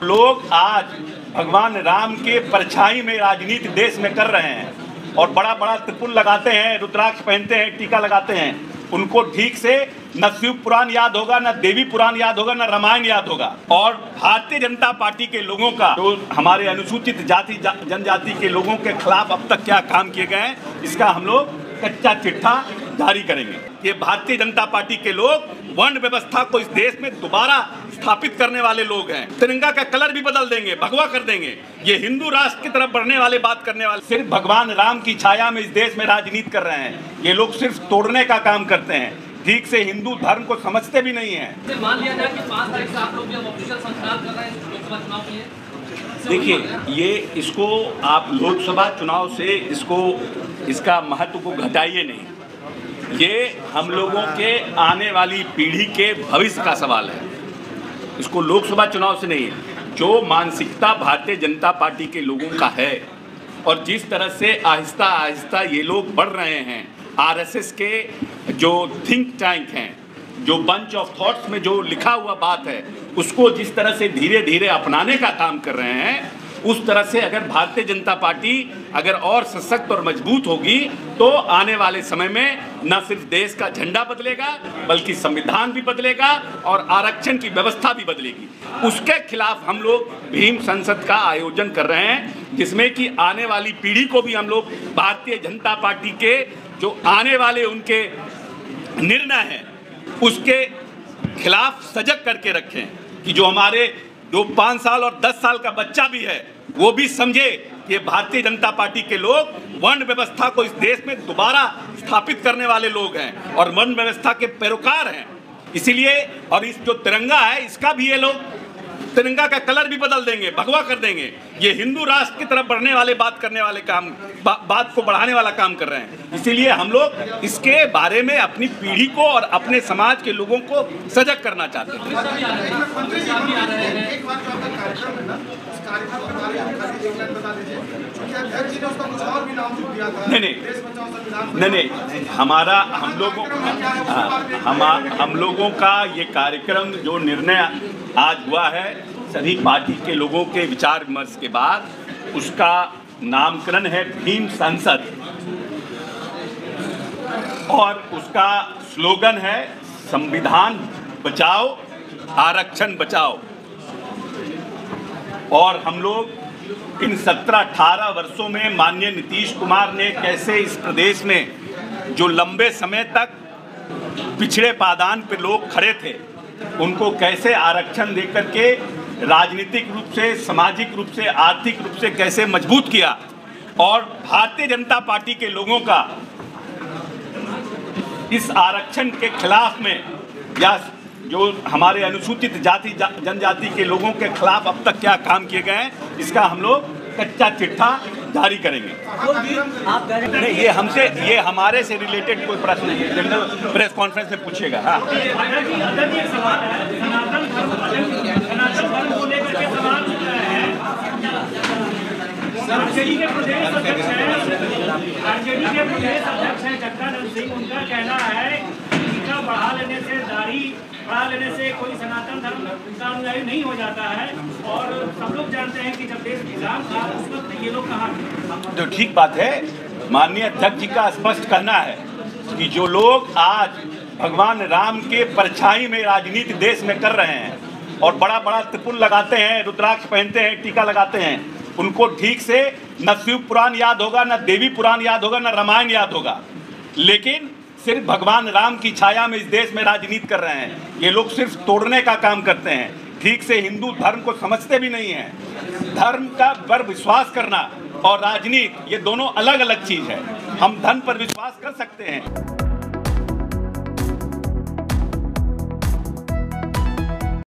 लोग आज भगवान राम के परछाई में राजनीति देश में कर रहे हैं और बड़ा बड़ा त्रिपुल लगाते हैं, रुद्राक्ष पहनते हैं, टीका लगाते हैं। उनको ठीक से न शिव पुराण याद होगा, न देवी पुराण याद होगा, न रामायण याद होगा। और भारतीय जनता पार्टी के लोगों का, जो हमारे अनुसूचित जाति जनजाति के लोगों के खिलाफ अब तक क्या काम किए गए हैं, इसका हम लोग कच्चा चिट्ठा जारी करेंगे। ये भारतीय जनता पार्टी के लोग वर्ण व्यवस्था को इस देश में दोबारा स्थापित करने वाले लोग हैं। तिरंगा का कलर भी बदल देंगे, भगवा कर देंगे। ये हिंदू राष्ट्र की तरफ बढ़ने वाले बात करने वाले सिर्फ भगवान राम की छाया में इस देश में राजनीति कर रहे हैं। ये लोग सिर्फ तोड़ने का काम करते हैं, ठीक से हिंदू धर्म को समझते भी नहीं है। मान लिया जाए कि 5 तारीख से आप लोग ऑफिशियल संस्कार कर रहे हैं लोकसभा चुनाव के लिए। देखिए, ये इसको आप लोकसभा चुनाव से इसका महत्व को घटाइए नहीं। ये हम लोगों के आने वाली पीढ़ी के भविष्य का सवाल है, इसको लोकसभा चुनाव से नहीं है। जो मानसिकता भारतीय जनता पार्टी के लोगों का है और जिस तरह से आहिस्ता आहिस्ता ये लोग बढ़ रहे हैं, आरएसएस के जो थिंक टैंक हैं, जो बंच ऑफ थॉट्स में जो लिखा हुआ बात है, उसको जिस तरह से धीरे धीरे अपनाने का काम कर रहे हैं, उस तरह से अगर भारतीय जनता पार्टी अगर और सशक्त और मजबूत होगी तो आने वाले समय में न सिर्फ देश का झंडा बदलेगा बल्कि संविधान भी बदलेगा और आरक्षण की व्यवस्था भी बदलेगी। उसके खिलाफ हम लोग भीम संसद का आयोजन कर रहे हैं, जिसमें कि आने वाली पीढ़ी को भी हम लोग भारतीय जनता पार्टी के जो आने वाले उनके निर्णय हैं उसके खिलाफ सजग करके रखें कि जो हमारे जो 5 साल और 10 साल का बच्चा भी है वो भी समझे कि भारतीय जनता पार्टी के लोग वर्ण व्यवस्था को इस देश में दोबारा स्थापित करने वाले लोग हैं और वर्ण व्यवस्था के पैरोकार हैं। इसीलिए और इस जो तिरंगा है, इसका भी ये लोग तिरंगा का कलर भी बदल देंगे, भगवा कर देंगे। ये हिंदू राष्ट्र की तरफ बढ़ने वाले बात करने वाले काम बात को बढ़ाने वाला काम कर रहे हैं। इसीलिए हम लोग इसके बारे में अपनी पीढ़ी को और अपने समाज के लोगों को सजग करना चाहते हैं। नहीं, हमारा हम लोगों का ये कार्यक्रम जो निर्णय आज हुआ है, सभी पार्टी के लोगों के विचार विमर्श के बाद उसका नामकरण है भीम संसद और उसका स्लोगन है संविधान बचाओ, आरक्षण बचाओ। और हम लोग इन 17-18 वर्षों में माननीय नीतीश कुमार ने कैसे इस प्रदेश में जो लंबे समय तक पिछड़े पायदान पर लोग खड़े थे, उनको कैसे आरक्षण देकर के राजनीतिक रूप से, सामाजिक रूप से, आर्थिक रूप से कैसे मजबूत किया। और भारतीय जनता पार्टी के लोगों का इस आरक्षण के खिलाफ में या जो हमारे अनुसूचित जाति जनजाति के लोगों के खिलाफ अब तक क्या काम किए गए हैं, इसका हम लोग कच्चा चिट्ठा जारी करेंगे। नहीं, ये हमारे से रिलेटेड कोई प्रश्न नहीं है, जनरल प्रेस कॉन्फ्रेंस में पूछिएगा। हाँ, आरजेडी के प्रदेश अध्यक्ष हैं जगदानंद सिंह, उनका कहना है टीका बढ़ा लेने से, दाढ़ी बढ़ा लेने से कोई सनातन धर्म का अनुयायी नहीं हो जाता है। और सब लोग जानते हैं कि जब देश निजाम था उस वक्त ये लोग कहाँ थे। तो ठीक बात है, माननीय अध्यक्ष जी का स्पष्ट कहना है कि जो लोग आज भगवान राम के परछाई में राजनीति देश में कर रहे हैं और बड़ा बड़ा त्रिपुल लगाते हैं, रुद्राक्ष पहनते हैं, टीका लगाते हैं, उनको ठीक से न शिव पुराण याद होगा, न देवी पुराण याद होगा, न रामायण याद होगा। लेकिन सिर्फ भगवान राम की छाया में इस देश में राजनीति कर रहे हैं। ये लोग सिर्फ तोड़ने का काम करते हैं, ठीक से हिंदू धर्म को समझते भी नहीं हैं। धर्म का पर विश्वास करना और राजनीति, ये दोनों अलग अलग चीज़ है। हम धन पर विश्वास कर सकते हैं।